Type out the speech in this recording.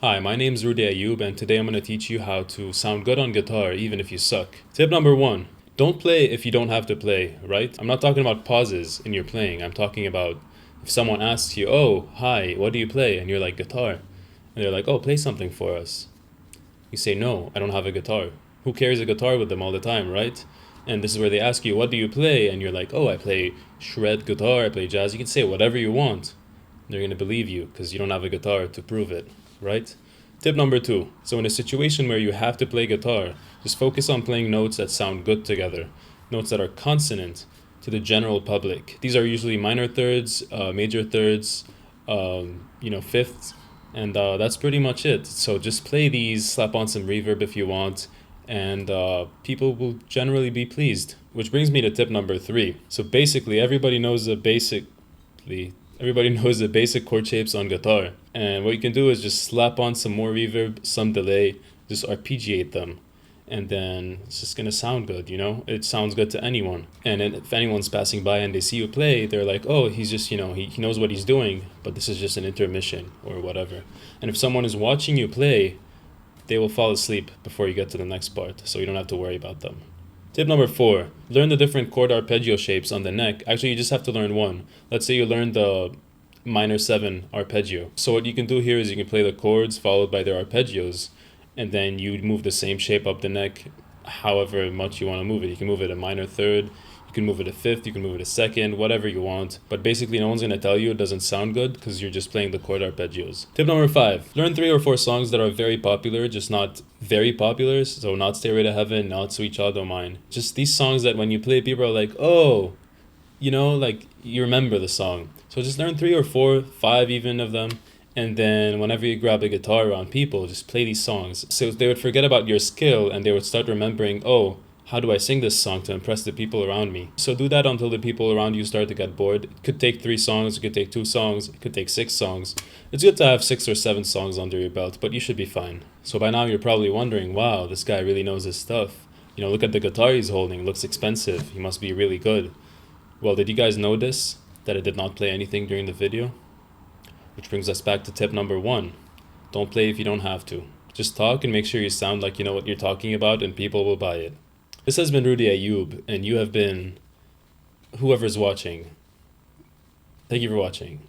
Hi, my name's Rudy Ayoub, and today I'm going to teach you how to sound good on guitar even if you suck. Tip number one, don't play if you don't have to play, right? I'm not talking about pauses in your playing. I'm talking about if someone asks you, oh, hi, what do you play? And you're like, guitar. And they're like, oh, play something for us. You say, no, I don't have a guitar. Who carries a guitar with them all the time, right? And this is where they ask you, what do you play? And you're like, oh, I play shred guitar, I play jazz. You can say whatever you want. They're going to believe you because you don't have a guitar to prove it, right? Tip number two. So in a situation where you have to play guitar, just focus on playing notes that sound good together, notes that are consonant to the general public. These are usually minor thirds, major thirds, fifths, and that's pretty much it. So just play these, slap on some reverb if you want, and people will generally be pleased. Which brings me to tip number three. So basically, everybody knows the basic chord shapes on guitar. And what you can do is just slap on some more reverb, some delay, just arpeggiate them. And then it's just gonna sound good, It sounds good to anyone. And if anyone's passing by and they see you play, they're like, oh, he's just, he knows what he's doing, but this is just an intermission or whatever. And if someone is watching you play, they will fall asleep before you get to the next part, so you don't have to worry about them. Tip number four, learn the different chord arpeggio shapes on the neck. Actually, you just have to learn one. Let's say you learn the minor 7 arpeggio. So what you can do here is you can play the chords followed by their arpeggios, and then you move the same shape up the neck however much you want to move it. You can move it a minor third, you can move it a fifth, you can move it a second, whatever you want. But basically no one's going to tell you it doesn't sound good because you're just playing the chord arpeggios. Tip number five, learn 3 or 4 songs that are very popular, just not very popular. So not Stairway to Heaven, not Sweet Child O' Mine. Just these songs that when you play, people are like, oh, like you remember the song. So just learn 3 or 4, 5 even of them. And then whenever you grab a guitar around people, just play these songs. So they would forget about your skill and they would start remembering, oh, how do I sing this song to impress the people around me? So do that until the people around you start to get bored. It could take 3 songs, it could take 2 songs, it could take 6 songs. It's good to have 6 or 7 songs under your belt, but you should be fine. So by now you're probably wondering, wow, this guy really knows his stuff. Look at the guitar he's holding, it looks expensive. He must be really good. Well, did you guys notice that I did not play anything during the video? Which brings us back to tip number 1. Don't play if you don't have to. Just talk and make sure you sound like you know what you're talking about and people will buy it. This has been Rudy Ayoub, and you have been whoever's watching. Thank you for watching.